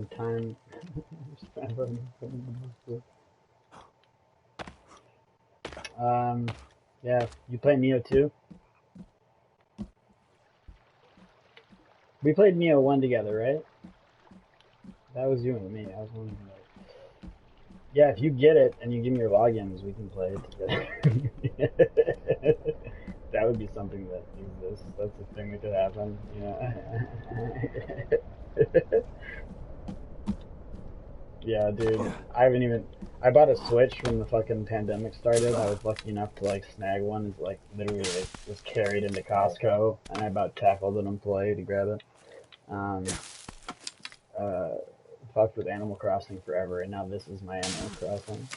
time. Yeah, you play Neo too? We played Neo 1 together, right? That was you and me. I was wondering, like, yeah, if you get it and you give me your logins, we can play it together. That would be something that exists. That's a thing that could happen, you know? Yeah, dude. I haven't even. I bought a Switch when the fucking pandemic started. I was lucky enough to like snag one. It's like literally like, was carried into Costco, and I about tackled an employee to grab it. Um, uh, Fucked with Animal Crossing forever, and now this is my Animal Crossing.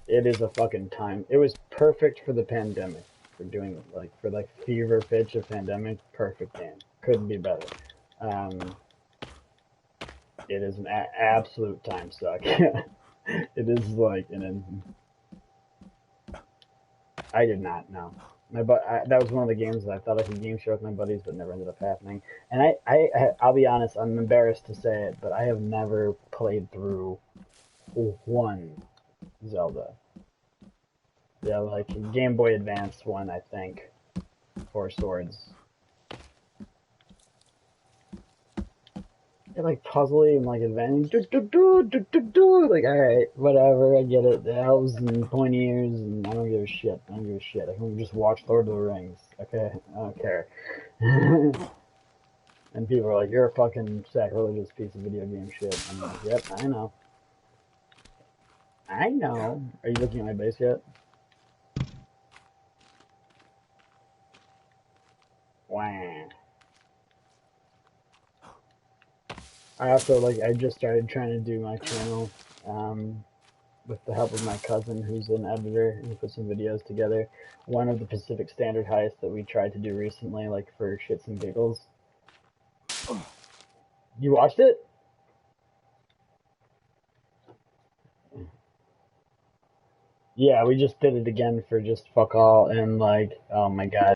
It is a fucking time. It was perfect for the pandemic. For doing like for like fever pitch of pandemic, perfect game. Couldn't be better. Um, it is an absolute time suck. It is like I did not know. That was one of the games that I thought I could game share with my buddies, but never ended up happening. And I'll be honest, I'm embarrassed to say it, but I have never played through one Zelda. Yeah, like Game Boy Advance one, I think. Four Swords. They're like puzzly and like advancing. Like, alright, whatever, I get it. The elves and pointy ears, and I don't give a shit. I don't give a shit. I can just watch Lord of the Rings. Okay? I don't care. And people are like, you're a fucking sacrilegious piece of video game shit. I'm like, yep, I know. I know. Are you looking at my base yet? Wow. I also, like, I just started trying to do my channel, with the help of my cousin who's an editor, and he put some videos together. One of the Pacific Standard heists that we tried to do recently, like, for shits and giggles. You watched it? Yeah, we just did it again for just fuck all, and like, oh my god.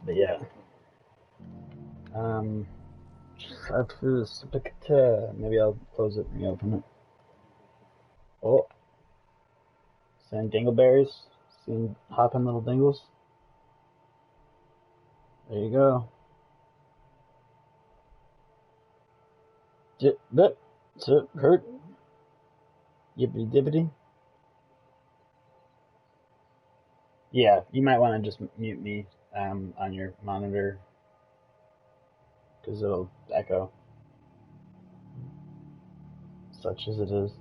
But yeah. Um, maybe I'll close it and reopen it. Oh, send dingleberries. Seen hopping little dingles. There you go. Dip, dip, dip, hurt. Yippity dippity. Yeah, you might want to just mute me on your monitor because it'll echo, such as it is.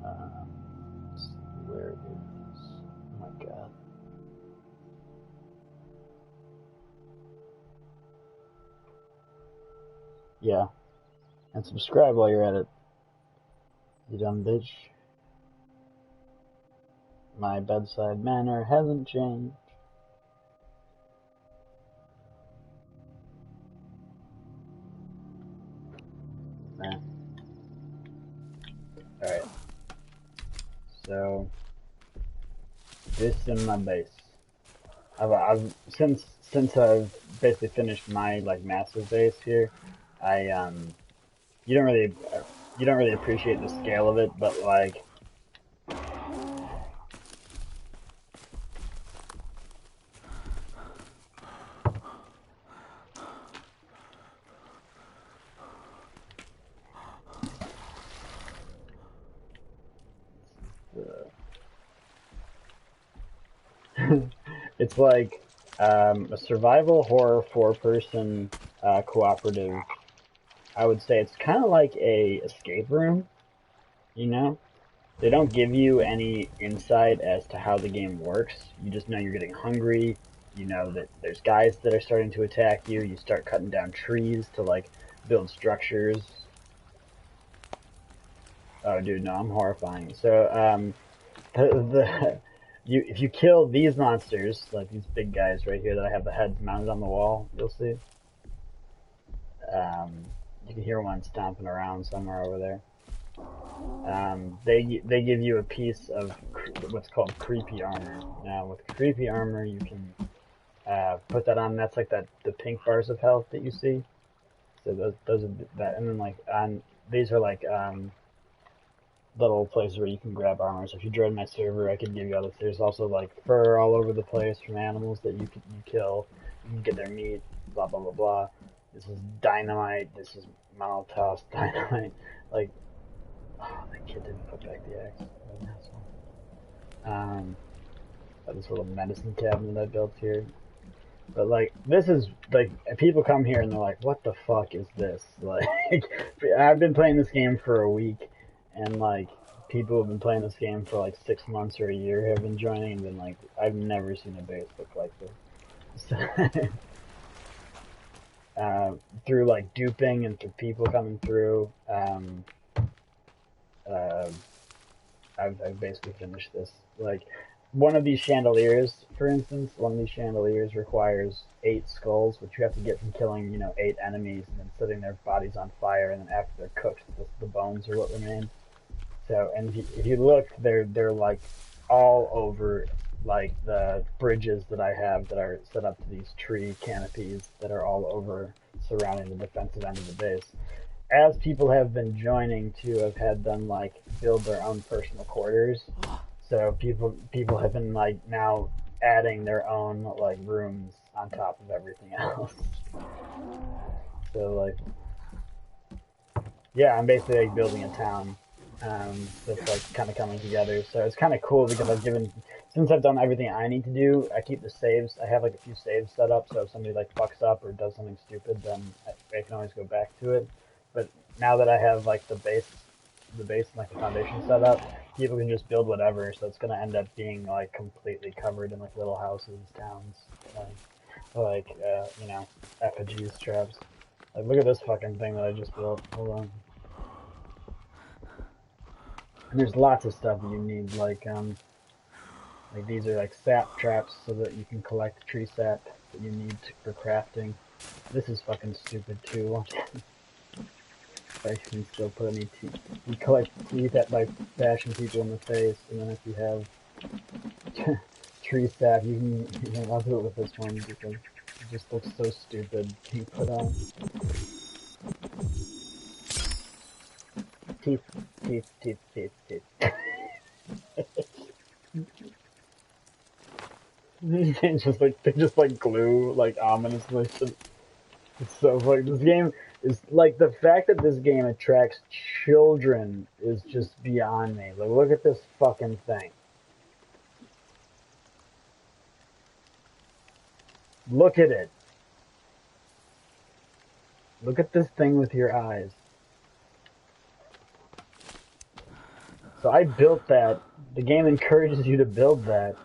Let's see, where is? Oh my god. Yeah, and subscribe while you're at it, you dumb bitch. My bedside manner hasn't changed. Nah. Alright. So, this in my base. Since I've basically finished my like massive base here, I you don't really you don't really appreciate the scale of it, but like it's like a survival horror four-person cooperative. I would say it's kind of like a escape room, you know? They don't give you any insight as to how the game works. You just know you're getting hungry. You know that there's guys that are starting to attack you. You start cutting down trees to like build structures. Oh, dude, no, I'm horrifying. So, the if you kill these monsters, like these big guys right here that I have the heads mounted on the wall, you'll see. Um, you can hear one stomping around somewhere over there. They give you a piece of what's called creepy armor. Now, with creepy armor, you can put that on. That's like the pink bars of health that you see. So those are that, and then like on these are like little places where you can grab armor. So if you join my server, I could give you others. There's also like fur all over the place from animals that you kill. You can get their meat. Blah blah blah blah. This is dynamite. This is Molotov dynamite. Like, oh, that kid didn't put back the axe. Got this little medicine cabinet I built here. But like, this is like, people come here and they're like, "What the fuck is this?" Like, I've been playing this game for a week, and like, people have been playing this game for like 6 months or a year have been joining, and been like, "I've never seen a base look like this." Through like duping and through people coming through, I've basically finished this. Like, one of these chandeliers, for instance, one of these chandeliers requires 8 skulls, which you have to get from killing, 8 enemies and then setting their bodies on fire, and then after they're cooked, the bones are what remain. So, and if you look, they're like all over like the bridges that I have that are set up to these tree canopies that are all over surrounding the defensive end of the base. As people have been joining too, I've had them like build their own personal quarters. So people have been like now adding their own like rooms on top of everything else. So like, yeah, I'm basically like building a town that's like kind of coming together. So it's kind of cool because since I've done everything I need to do, I keep the saves. I have like a few saves set up, so if somebody like fucks up or does something stupid, then I can always go back to it. But now that I have like the base and like the foundation set up, people can just build whatever. So it's gonna end up being like completely covered in like little houses, towns, effigies, traps. Like, look at this fucking thing that I just built. Hold on. And there's lots of stuff that you need, like these are like sap traps so that you can collect tree sap that you need for crafting. This is fucking stupid too. I can still put any teeth. You collect teeth at like bashing people in the face, and then if you have tree sap, I'll do it with this one because it just looks so stupid. You put on teeth. They just like glue like ominously. It's so funny. This game is like, the fact that this game attracts children is just beyond me. Like, look at this fucking thing. Look at it. Look at this thing with your eyes. So I built that. The game encourages you to build that.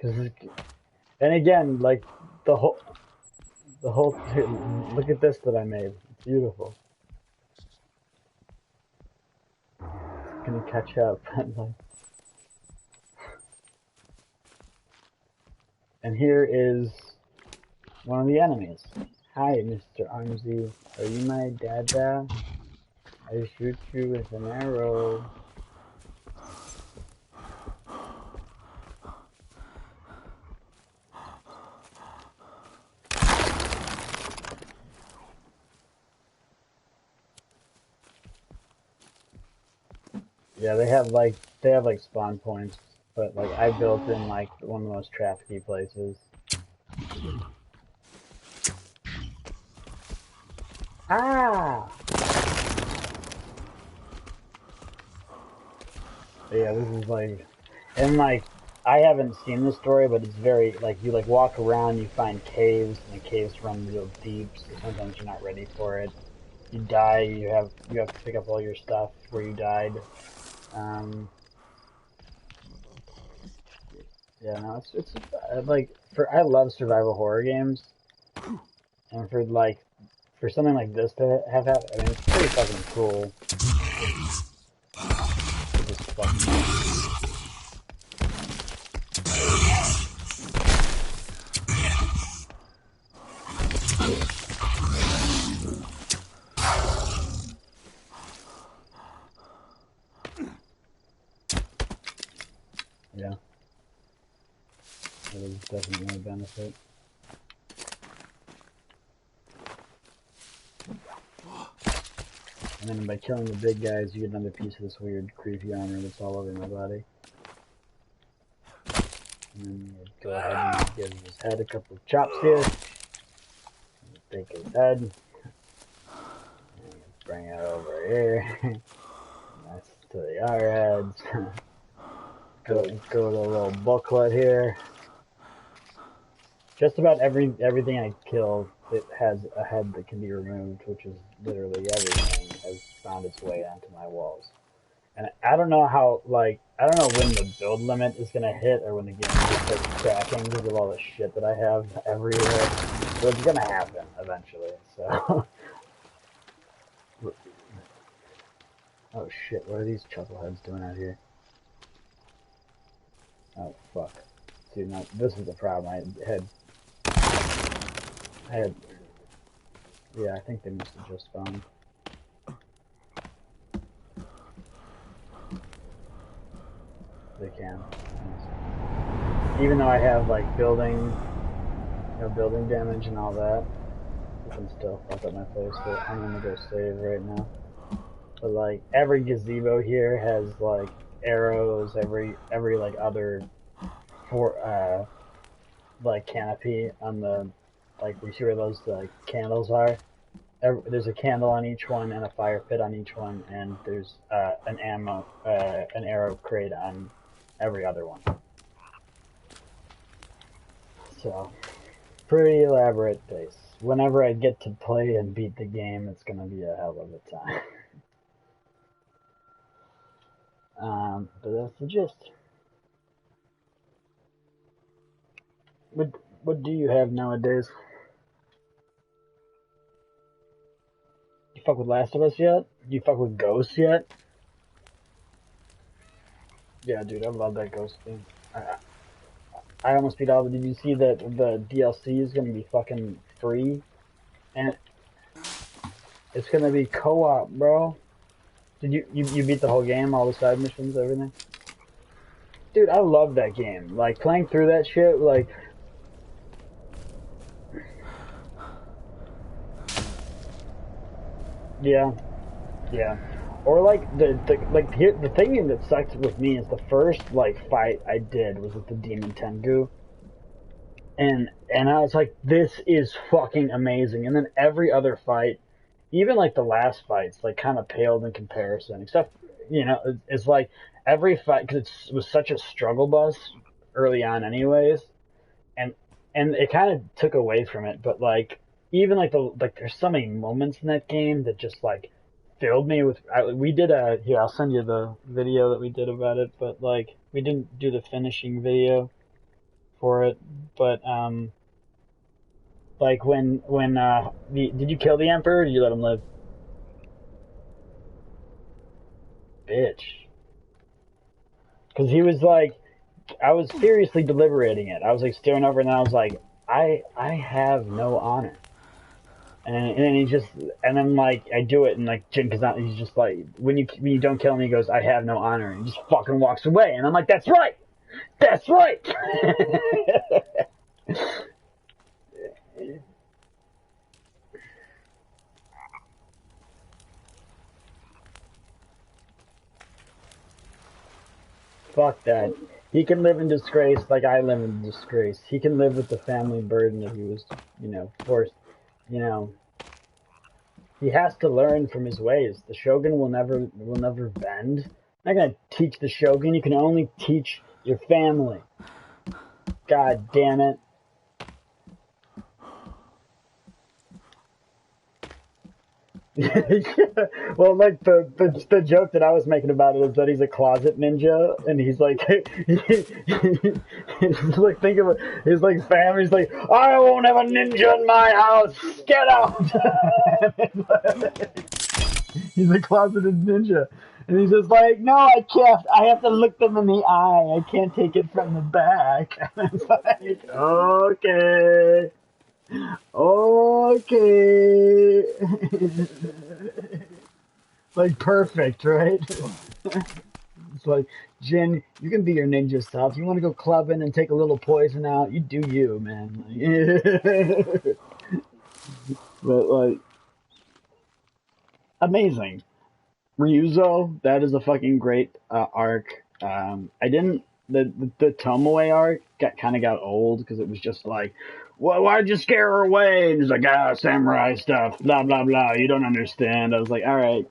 And again, like, the whole look at this that I made. It's beautiful. It's gonna catch up. And here is one of the enemies. Hi, Mr. Armsy. Are you my dada? I shoot you with an arrow. Yeah, they have like spawn points, but like I built in like one of the most trafficky places. Ah! But yeah, this is like, and like I haven't seen the story, but it's very like you like walk around, you find caves, and the caves run real deep. So sometimes you're not ready for it. You die, you have to pick up all your stuff where you died. Um, yeah, no, it's like for I love survival horror games, and for something like this to have happened, I mean, it's pretty fucking cool. It's just fucking yeah, it is definitely a benefit. And then by killing the big guys, you get another piece of this weird, creepy armor that's all over my body. And then you go ahead and give his head a couple of chops here. Take his head. And bring it over here. That's to the arrowheads. go to the little booklet here. Just about everything I kill, it has a head that can be removed, which is literally everything has found its way onto my walls. And I don't know how, like, I don't know when the build limit is going to hit or when the game just starts cracking because of all the shit that I have everywhere. But it's going to happen eventually, so. Oh shit, what are these chuckleheads doing out here? Oh fuck. Dude, no, this is the problem. Yeah, I think they must have just spawned. They can. Even though I have like building damage and all that, I can still fuck up my place. But I'm gonna go save right now. But like every gazebo here has like arrows. Every like other like canopy on the like you see where those like candles are. There's a candle on each one and a fire pit on each one, and there's an arrow crate on every other one. So, pretty elaborate base. Whenever I get to play and beat the game, it's gonna be a hell of a time. But that's the gist. What do you have nowadays? You fuck with Last of Us yet? You fuck with Ghost yet? Yeah, dude, I love that Ghost thing. I almost beat all of it. Did you see that the DLC is gonna be fucking free? And it's gonna be co-op, bro. Did you beat the whole game, all the side missions, everything? Dude, I love that game. Like playing through that shit, like yeah, yeah. Or like the thing that sucked with me is the first like fight I did was with the Demon Tengu, and I was like, this is fucking amazing. And then every other fight, even like the last fights, like kind of paled in comparison. Except it's like every fight because it was such a struggle bus early on, anyways, and it kind of took away from it. But like even there's so many moments in that game that just like filled me with. We did here. I'll send you the video that we did about it. But like we didn't do the finishing video for it. But like did you kill the Emperor? Or did you let him live? Bitch. Because he was like, I was seriously deliberating it. I was like staring over, and I was like, I have no honor. And then and then like I do it, and like Jin Kazan, he's just like, when you don't kill him, he goes, I have no honor, and he just fucking walks away, and I'm like, that's right, that's right. Fuck that. He can live in disgrace like I live in disgrace. He can live with the family burden that he was, forced. You know, he has to learn from his ways. The Shogun will never bend. I'm not gonna teach the Shogun. You can only teach Your family. God damn it. Well, like the joke that I was making about it is that he's a closet ninja, and he's like, he's like think of it, he's like family's like, I won't have a ninja in my house. Get out. He's a closeted ninja, and he's just like, no, I can't. I have to look them in the eye. I can't take it from the back. And it's like, okay. Okay. Like perfect, right? It's like, Jin, you can be your ninja self. You want to go clubbing and take a little poison out? You do you, man. But like, amazing. Ryuzo, that is a fucking great arc. I didn't the Tomoe arc got old because it was just like, well, why'd you scare her away? And he's like, samurai stuff, blah blah blah. You don't understand. I was like, all right,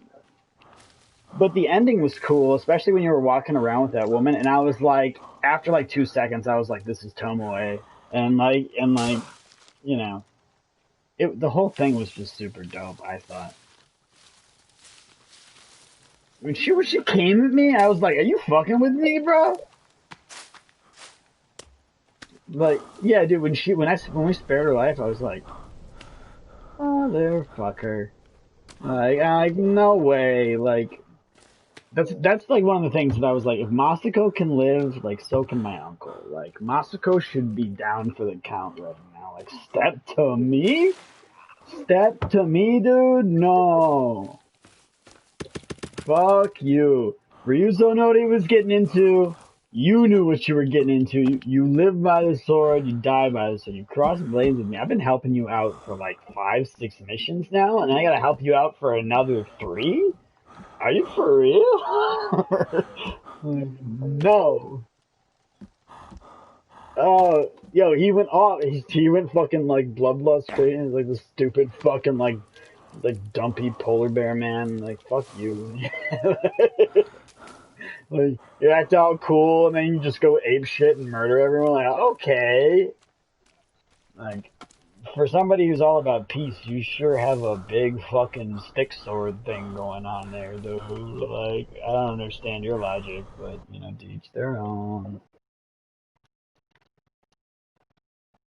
but the ending was cool, especially when you were walking around with that woman. And I was like, after like 2 seconds, I was like, this is Tomoe, and you know, the whole thing was just super dope. I thought. When she came at me, I was like, "Are you fucking with me, bro?" Like, yeah, dude. When we spared her life, I was like, "Oh, there, fuck her." Like, no way. Like, that's like one of the things that I was like, if Masako can live, like, so can my uncle. Like, Masako should be down for the count right now. Like, step to me, dude. No. Fuck you. Ryuzo knew what he was getting into. You knew what you were getting into. You live by the sword. You die by the sword. You cross blades with me. I've been helping you out for like 5, 6 missions now, and I gotta help you out for another 3? Are you for real? No. Yo, he went off. He went fucking like bloodlust crazy. Like the stupid fucking like dumpy polar bear man. Like fuck you. Like you act all cool and then you just go ape shit and murder everyone. Like okay, like for somebody who's all about peace, you sure have a big fucking stick sword thing going on there, dude. Like I don't understand your logic, but to each their own.